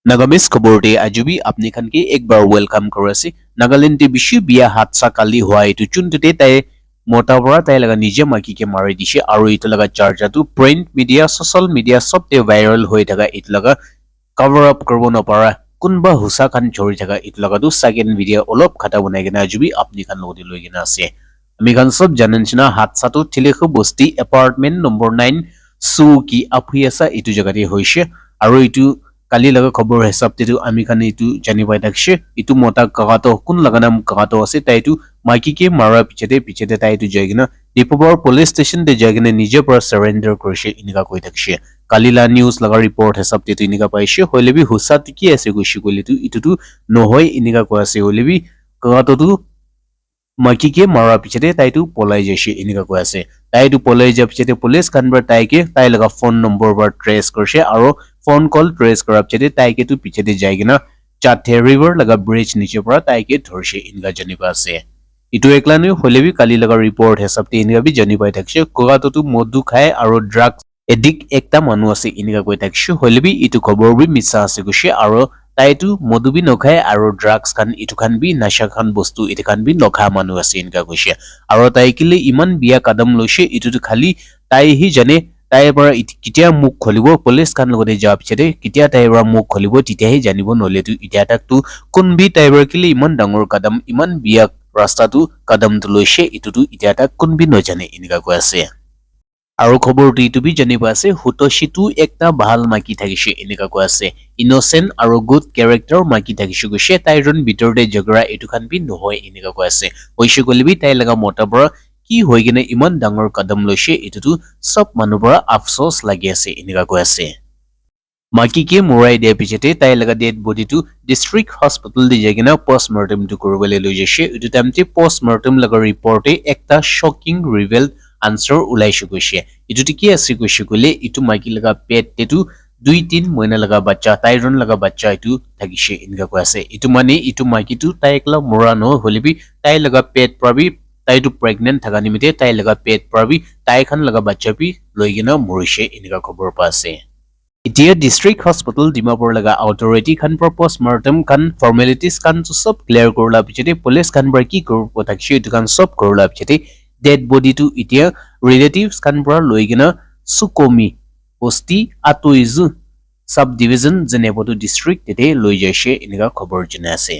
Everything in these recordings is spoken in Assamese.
নাগামিজ খবৰতে আজি আপনি খানকে একবাৰ ৱেলকাম কৰাছে নাগালেণ্ডে বিশ্ব বিয়া হাতসা কালি হোৱা এইটো চুনটোতে তাই মতা পৰা তাই লগা নিজে মাকিকে মাৰি দিছে আৰু এইটো লগা চাৰ্জাটো প্ৰিণ্ট মিডিয়া ছ'চিয়েল মিডিয়া সবতে ভাইৰেল হৈ থকা এইটো লগা কভাৰ আপ কৰিব নপাৰা কোনবা হুসা খান চৰি থকা এইটো লগাটো সেকেন্ড ভিডিঅ' অলপ খাটা বনাই কিনে আজি আপনি খান লগতে লৈ কিনে আছে আমি খান সব জানেন না হাতসাটো ঠিলেখু বস্তি এপাৰ্টমেণ্ট নম্বৰ 9 সু কি আফিয়াছা এইটো জেগাতে হৈছে আৰু এইটো কালি লগা খবৰ হিচাপতেটো আমি খানে এইটো জানি পাই থাকছে এইটো মতা কাকাটো কোন লগা নাম কাকাটো আছে তাইটো মাইকিকে মাৰা পিছতে তাইটো যাই কিনা ডিপুবৰ পুলিচ ষ্টেচন তে যাই কিনে নিজে পৰা সাৰেন্ডাৰ কৰিছে ইনিকা কৈ থাকছে কালিলা নিউজ লগা ৰিপৰ্ট হিচাপতেটো ইনিকা পাইছে হলেবি হুসা কি আছে কৈছে কলিটো ইটোটো নহয় ইনিকা কৈ আছে হলেবি কাকাটো মাইকিকে মাৰা পিছতে তাইটো পলাই যাইছে ইনিকা কৈ আছে তাইটো পলাই যোৱাৰ পিছতে পুলিচ কানবাৰ তাইকে তাই লগা ফোন নম্বৰ বাৰ ট্ৰেছ কৰিছে আৰু ফোন কল ট্ৰেছ কৰাৰ পিছতে তাইকে তো পিছতে যাই কিনা চাথে ৰিভাৰ লগা ব্ৰিজ নিচে পৰা তাইকে ধৰিছে ইনকা জানিবা আছে ইটো একলানি হলেবি কালি লগা ৰিপৰ্ট হিচাপতে ইনকা বি জানি পাই থাকছে কোগাটো মদু খায় আৰু ড্ৰাগছ এডিক একটা মানুহ আছে ইনকা কৈ থাকছে হলেবি ইটো খবৰ বি মিছা আছে কৈছে আৰু তাইটো মদু বি নখায় আৰু ড্ৰাগছ খান ইটো খান বি নাশা খান বস্তু ইটো খান বি নখা মানুহ আছে ইনকা কৈছে আৰু তাই কিলে ইমান বিয়া কাদম লৈছে ইটোটো খালি তাই হি জানে তাইৰ পৰা কিতিয়া মুখ খলিব পুলিচ খান লগতে যোৱাৰ পিছতে কিতিয়া তাইৰ পৰা মুখ খলিব তেতিয়াহে জানিব নলেতো এতিয়া তাকতো কোনবি তাইৰ কিলে ইমান ডাঙৰ কাদম ইমান বিয়া ৰাস্তাটো কাদমটো লৈছে ইটোতো এতিয়া তাক কোনবি নজানে এনেকা কৈ আছে আৰু খবৰটো ইটো বি জানিব আছে হুতশিটো একটা ভাল মাকি থাকিছে এনেকা কৈ আছে ইনোসেন্ট আৰু গুড ক্যাৰেক্টাৰ মাকি থাকিছে কৈছে তাইৰন ভিতৰতে জগৰা এইটো খান বি নহয় এনেকা কৈ আছে কৈছে কলিবি তাই লগা মতা পৰা কি হৈ কিনে ইমান ডাঙৰ কদম লৈছে এটোটো সব মানুহ পৰা আফসোস লাগি আছে এনেকা কৈ আছে মাকিকে মৰাই দিয়া পিছতে তাই লগা ডেড বডিটো ডিস্ট্ৰিক্ট হস্পিটেল দি যাই কিনে পোষ্টমৰ্টেমটো কৰিবলৈ লৈ যাইছে এইটো টাইমতে পোষ্টমৰ্টেম লগা ৰিপৰ্টে একটা শকিং ৰিভেল আনসাৰ ওলাইছে কৈছে এইটো কি আছে কৈছে কলে ইটো মাকি লগা পেটটো 2-3 মহিনা লগা বাচ্চা তাইৰন লগা বাচ্চা এইটো থাকিছে এনেকা কৈ আছে ইটো মানে ইটো মাকিটো তাই একলা মৰা ন হলিবি তাই লগা পেট প্ৰবি তাইটো প্ৰেগনেন্ট থাকা নিমিতে তাই লগা পেট প্ৰবি তাই খান লগা বাচ্চা বি লৈ কিনে মৰিছে এনেকা খবৰ পাছে এতিয়া ডিস্ট্ৰিক্ট হস্পিটেল ডিমাপুৰ লগা অথৰিটি খান পৰা পোষ্টমৰ্টেম খান ফৰ্মেলিটিজ খান সব ক্লিয়াৰ কৰলা পিছতে পুলিচ খান পৰা কি কৰিব থাকিছে এইটো খান সব কৰলা পিছতে ডেড বডিটো এতিয়া ৰিলেটিভছ খান পৰা লৈ কিনে সুকমি বস্তি আতইজু সাব ডিভিজন জেনেবটো ডিস্ট্ৰিক্ট তেতে লৈ যাইছে এনেকা খবৰ জনাই আছে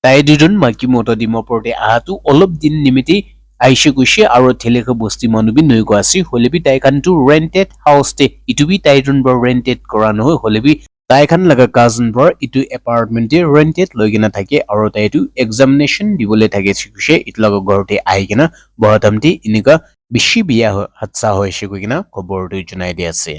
তাই দুজন মাকি মতো ডিমাপুৰতে আহাটো অলপ দিন নিমিতে আইছে কৈছে আৰু থেলেখ বস্তি মানুবি নৈ গৈ আছে হলেবি তাই খানটো ৰেন্টেড হাউসতে ইটুবি তাইজন বৰ ৰেন্টেড কৰা নহয় হলেবি তাই খান লগা কাজন বৰ ইটো এপাৰ্টমেন্টে ৰেন্টেড লৈ কিনা থাকে আৰু তাইটো এক্সামিনেশ্যন দিবলৈ থাকে কৈছে ইটো লগা ঘৰতে আহি কিনা বহতামতি এনেকা বেছি বিয়া হাতসা হৈছে কৈ কিনা খবৰটো জনাই দি আছে